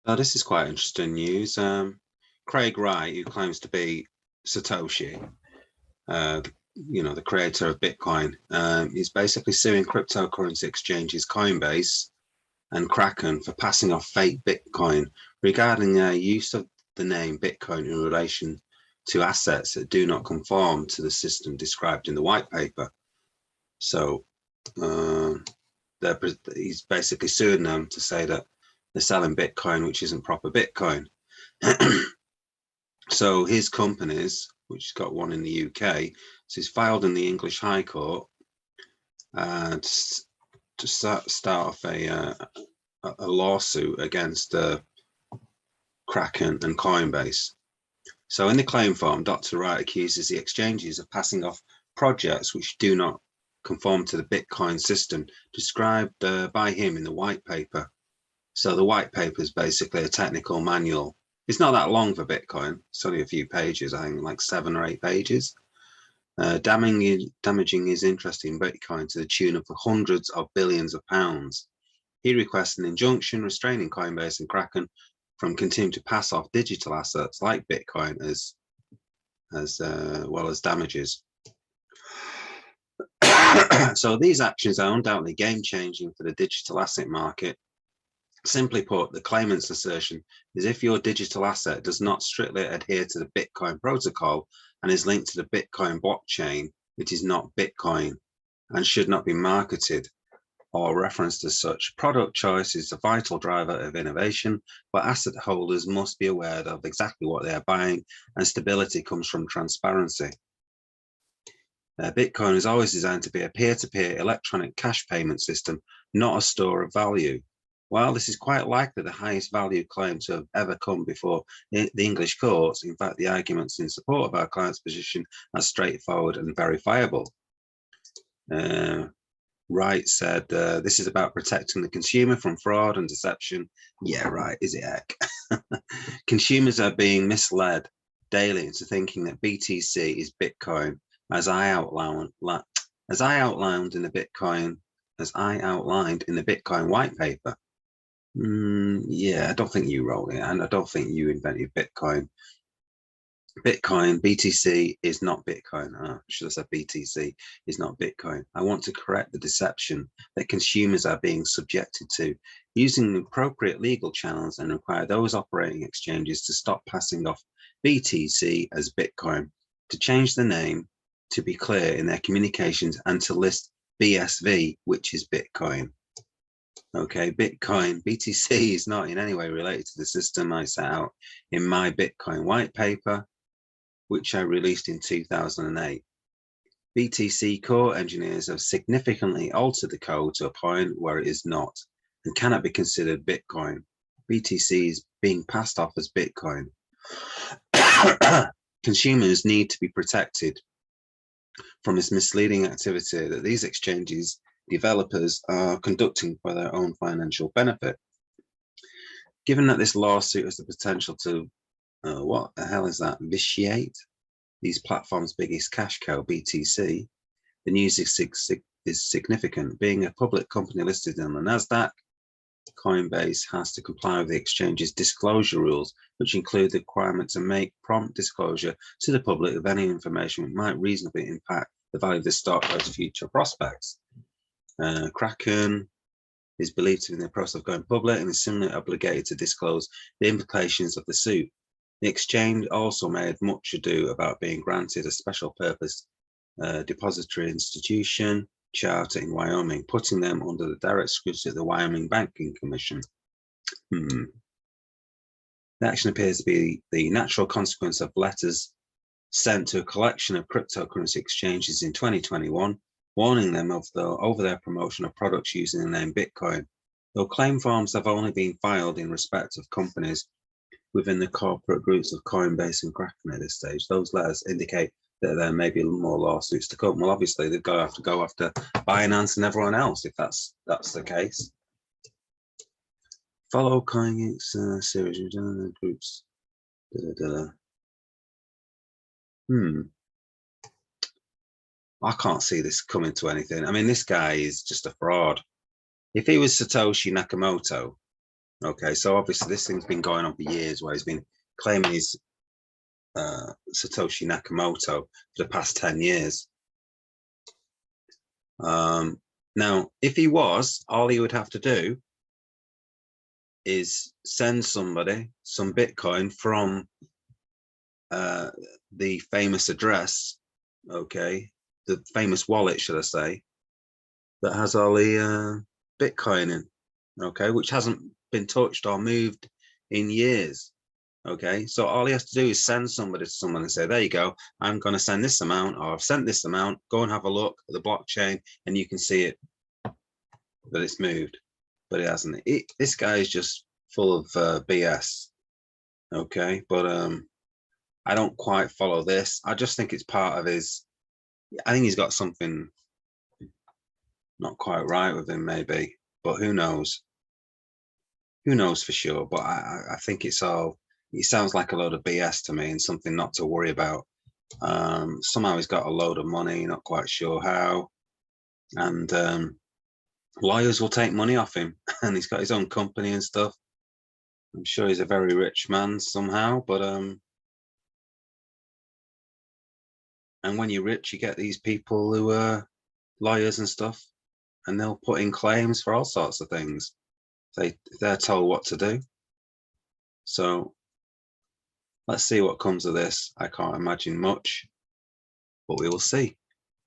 This is quite interesting news. Craig Wright, who claims to be Satoshi, uh, the creator of Bitcoin, is basically suing cryptocurrency exchanges Coinbase and Kraken for passing off fake Bitcoin regarding their use of the name Bitcoin in relation to assets that do not conform to the system described in the white paper. So he's basically suing them to say that they're selling Bitcoin, which isn't proper Bitcoin. So his companies, which has got one in the UK, so he's filed in the English High Court to start off a lawsuit against Kraken and Coinbase. So in the claim form, Dr. Wright accuses the exchanges of passing off projects which do not conform to the Bitcoin system described by him in the white paper. So the white paper is basically a technical manual. It's not that long for Bitcoin. It's only a few pages, I think like 7 or 8 pages. Damaging his interest in Bitcoin to the tune of hundreds of billions of pounds. He requests an injunction restraining Coinbase and Kraken from continuing to pass off digital assets like Bitcoin as well as damages. So these actions are undoubtedly game-changing for the digital asset market. Simply put, the claimant's assertion is if your digital asset does not strictly adhere to the Bitcoin protocol and is linked to the Bitcoin blockchain, it is not Bitcoin and should not be marketed or referenced as such. Product choice is a vital driver of innovation, but asset holders must be aware of exactly what they are buying, and stability comes from transparency. Bitcoin is always designed to be a peer-to-peer electronic cash payment system, not a store of value. While this is quite likely the highest value claim to have ever come before the English courts, in fact, the arguments in support of our client's position are straightforward and verifiable. Wright said, this is about protecting the consumer from fraud and deception. Yeah, right, is it heck? Consumers are being misled daily into thinking that BTC is Bitcoin, as I outlined in the Bitcoin white paper. Yeah, I don't think you wrote it, and I don't think you invented Bitcoin. BTC is not Bitcoin. I should have said BTC is not Bitcoin. I want to correct the deception that consumers are being subjected to, using the appropriate legal channels, and require those operating exchanges to stop passing off BTC as Bitcoin, to change the name, to be clear in their communications, and to list BSV, which is Bitcoin. Okay, BTC is not in any way related to the system I set out in my Bitcoin white paper, which I released in 2008. BTC core engineers have significantly altered the code to a point where it is not and cannot be considered Bitcoin. BTC is being passed off as Bitcoin. Consumers need to be protected from this misleading activity that these exchanges developers are conducting for their own financial benefit. Given that this lawsuit has the potential to what the hell is that? Vitiate these platforms' biggest cash cow, BTC. The news is significant. Being a public company listed on the NASDAQ, Coinbase has to comply with the exchange's disclosure rules, which include the requirement to make prompt disclosure to the public of any information which might reasonably impact the value of the stock or its future prospects. Kraken is believed to be in the process of going public and is similarly obligated to disclose the implications of the suit. The exchange also made much ado about being granted a special purpose depository institution charter in Wyoming, putting them under the direct scrutiny of the Wyoming Banking Commission. The action appears to be the natural consequence of letters sent to a collection of cryptocurrency exchanges in 2021, warning them of over their promotion of products using the name Bitcoin. Though claim forms have only been filed in respect of companies within the corporate groups of Coinbase and Kraken at this stage, those letters indicate that there may be more lawsuits to come. Well, obviously, they've got to have to go after Binance and everyone else if that's the case. Follow Coinbase series of groups. I can't see this coming to anything. I mean, this guy is just a fraud. If he was Satoshi Nakamoto, Okay, so obviously this thing's been going on for years, where he's been claiming he's Satoshi Nakamoto for the past 10 years. Now, if he was, all he would have to do is send somebody some Bitcoin from the famous address, okay, the famous wallet, should I say, that has all the Bitcoin in, okay, which hasn't been touched or moved in years. Okay, so all he has to do is send somebody to someone and say, there you go, I'm going to send this amount, or I've sent this amount, go and have a look at the blockchain and you can see it, that it's moved. But it hasn't. This guy is just full of BS. Okay, but I don't quite follow this. I just think it's part of his, I think he's got something not quite right with him, maybe, but who knows? Who knows for sure? But I think it's all, it sounds like a load of BS to me and something not to worry about. Somehow he's got a load of money, not quite sure how, and lawyers will take money off him, and he's got his own company and stuff. I'm sure he's a very rich man somehow, but and when you're rich, you get these people who are lawyers and stuff, and they'll put in claims for all sorts of things. They're told what to do. So let's see what comes of this. I can't imagine much, but we will see.